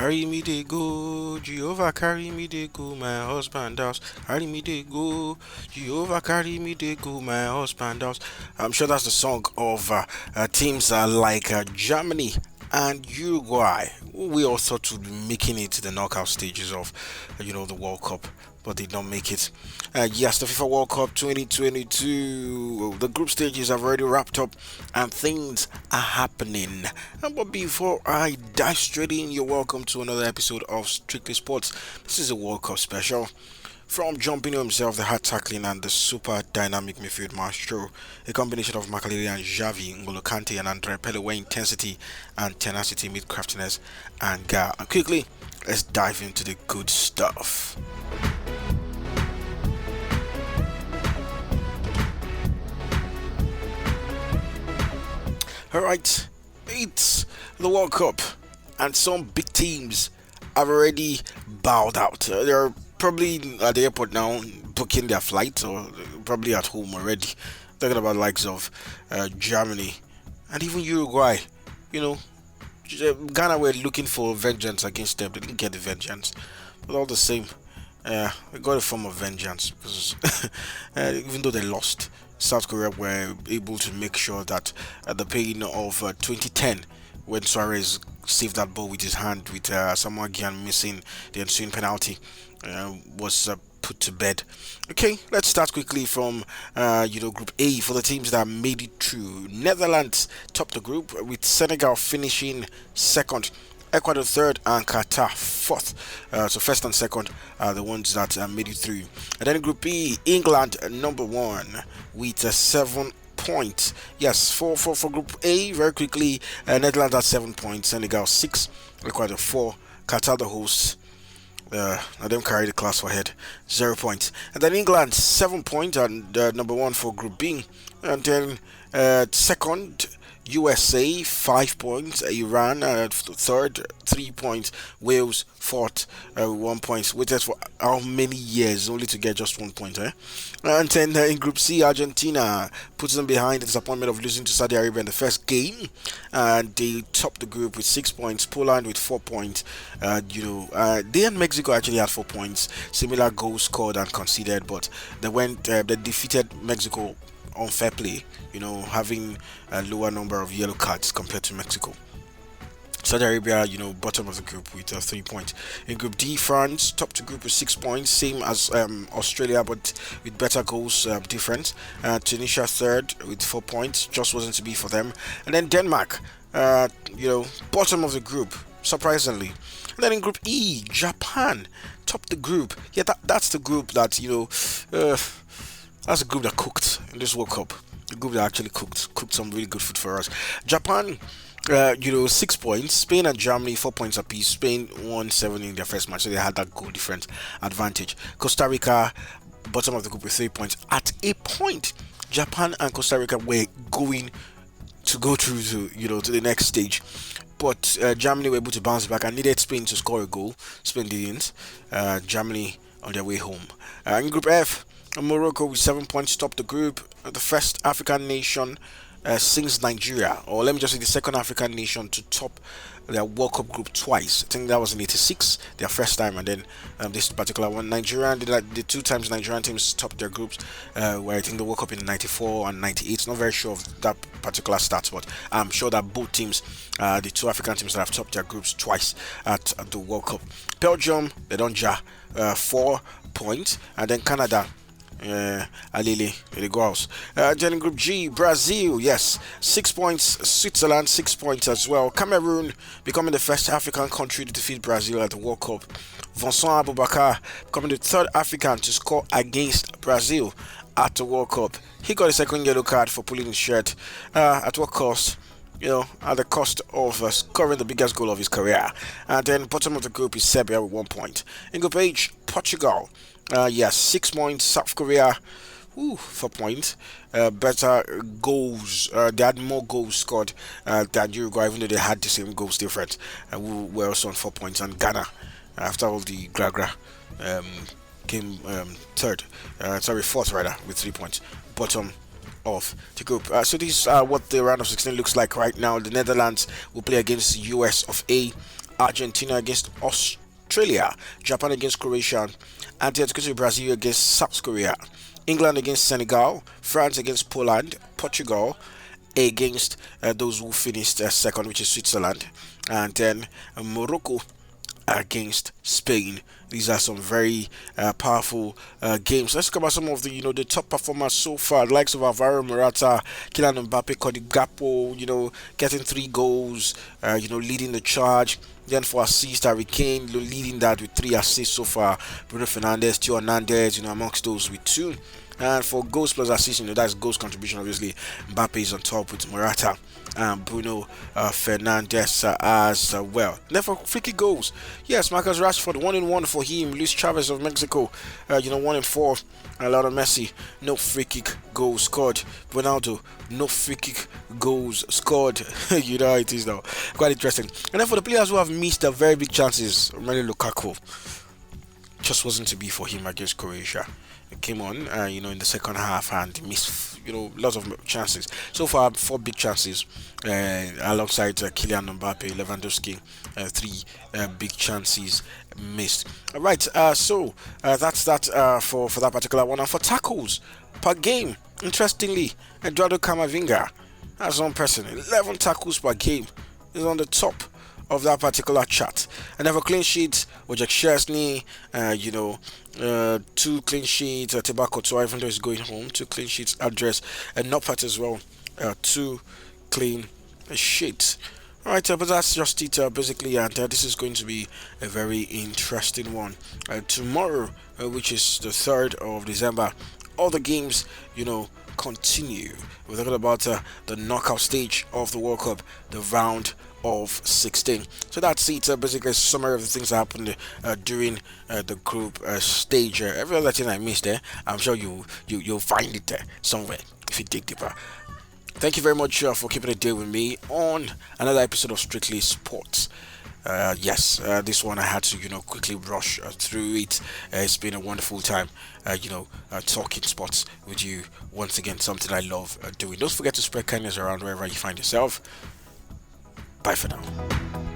Carry me they go, Jehovah carry me they go, my husband house. Carry me they go, Jehovah carry me they go, my husband house. I'm sure that's the song of teams like Germany and Uruguay. We all thought to be making it to the knockout stages of, the World Cup, but did not make it. Yes, the FIFA World Cup 2022. The group stages have already wrapped up, and things are happening. But before I dive straight in, you're welcome to another episode of Strictly Sports. This is a World Cup special. From jumping himself, the hard tackling, and the super dynamic midfield maestro, a combination of Makaleli and Xavi, N'Golo Kante, and Andre Pele, where intensity and tenacity meet craftiness and guile. And quickly, let's dive into the good stuff. Alright, it's the World Cup, and some big teams have already bowed out. They're probably at the airport now booking their flights, or probably at home already. Talking about the likes of Germany and even Uruguay. You know, Ghana were looking for vengeance against them. They didn't get the vengeance, but all the same, they got a form of vengeance because even though they lost, South Korea were able to make sure that the pain of 2010, when Suarez saved that ball with his hand, with Samuel Gyan missing the ensuing penalty, was put to bed. Okay, let's start quickly from Group A for the teams that made it through. Netherlands topped the group with Senegal finishing second. Ecuador third and Qatar fourth. So first and second are the ones that made it through. And then Group B, England number one with 7 points. Yes, for Group A, very quickly, Netherlands at 7 points, Senegal 6, Ecuador 4, Qatar the hosts. And them carry the class for head, 0 points. And then England 7 points and number one for Group B. And then second, USA 5 points, Iran third 3 points, Wales fourth 1 point. Waited for how many years only to get just 1 point, eh? And then in Group C, Argentina puts them behind the disappointment of losing to Saudi Arabia in the first game, and they top the group with 6 points. Poland with 4 points. They and Mexico actually had 4 points, similar goals scored and conceded, but they defeated Mexico on fair play, having a lower number of yellow cards compared to Mexico. Saudi Arabia, bottom of the group with 3 points. In Group D, France top the group with 6 points, same as Australia, but with better goals difference. Tunisia third with 4 points, just wasn't to be for them. And then Denmark, bottom of the group, surprisingly. And then in Group E, Japan top the group. Yeah, that's the group that that's a group that cooked in this World Cup. The group that actually cooked some really good food for us. Japan, 6 points. Spain and Germany 4 points apiece. Spain won 7 in their first match, so they had that goal difference advantage. Costa Rica, bottom of the group with 3 points. At a point, Japan and Costa Rica were going to go through to the next stage. But Germany were able to bounce back and needed Spain to score a goal. Spain didn't. Germany on their way home. In Group F, Morocco with 7 points top the group. The first African nation since Nigeria, or let me just say the second African nation to top their World Cup group twice. I think that was in '86, their first time, and then this particular one, Nigeria, the 2 times Nigerian teams topped their groups, where I think the World Cup in '94 and '98. Not very sure of that particular stats, but I'm sure that both teams, the 2 African teams that have topped their groups twice at the World Cup. Belgium, they don't 4 points, and then Canada. Alili, the goals. Then in Group G, Brazil, yes, 6 points. Switzerland, 6 points as well. Cameroon becoming the first African country to defeat Brazil at the World Cup. Vincent Aboubakar becoming the third African to score against Brazil at the World Cup. He got a second yellow card for pulling his shirt. At what cost? At the cost of scoring the biggest goal of his career. And then bottom of the group is Serbia with 1 point. In Group H, Portugal. 6 points. South Korea, 4 points. Better goals. They had more goals scored than Uruguay, even though they had the same goals difference. We were also on 4 points. And Ghana, after all the Gragra, came fourth rather, with 3 points. Bottom of the group. So this is what the round of 16 looks like right now. The Netherlands will play against the US of A. Argentina against Australia, Japan against Croatia, and it's going to be Brazil against South Korea, England against Senegal, France against Poland, Portugal against those who finished second, which is Switzerland, and then Morocco against Spain. These are some very powerful games. Let's talk about some of the the top performers so far. The likes of Alvaro Morata, Kylian Mbappe, Cody Gakpo, getting 3 goals, leading the charge. Then for assists, Harry Kane leading that with 3 assists so far. Bruno Fernandes, Theo Hernandez, amongst those with 2. And for goals plus assists, that's goals contribution. Obviously, Mbappe is on top with Morata and Bruno Fernandes as well. And then for free kick goals, yes, Marcus Rashford 1-1 for him. Luis Chavez of Mexico, 1-4. Lionel Messi, no free kick goals scored. Ronaldo, no free kick goals scored. You know how it is now. Quite interesting. And then for the players who have missed the very big chances, Romelu Lukaku, just wasn't to be for him against Croatia. It came on, in the second half and missed, lots of chances. So far, 4 big chances alongside Kylian Mbappe, Lewandowski, 3 big chances missed. All right, so that's that for that particular one. And for tackles per game, interestingly, Eduardo Camavinga has one person, 11 tackles per game, is on the top of that particular chart. And then for clean sheets, Wojciech Szczesny, 2 clean sheets, Tobacco Tour, even though he's going home, 2 clean sheets, address, and Noppert as well, 2 clean sheets. Alright, but that's just it basically, and this is going to be a very interesting one. Tomorrow, which is the 3rd of December, all the games, continue. We're talking about the knockout stage of the World Cup, the round of 16. So that's it. Basically, a summary of the things that happened during the group stage. Every other thing I missed there, I'm sure you'll find it there somewhere if you dig deeper. Thank you very much for keeping it there with me on another episode of Strictly Sports. Yes, this one I had to quickly rush through it. It's been a wonderful time, talking sports with you once again. Something I love doing. Don't forget to spread kindness around wherever you find yourself. Bye for now.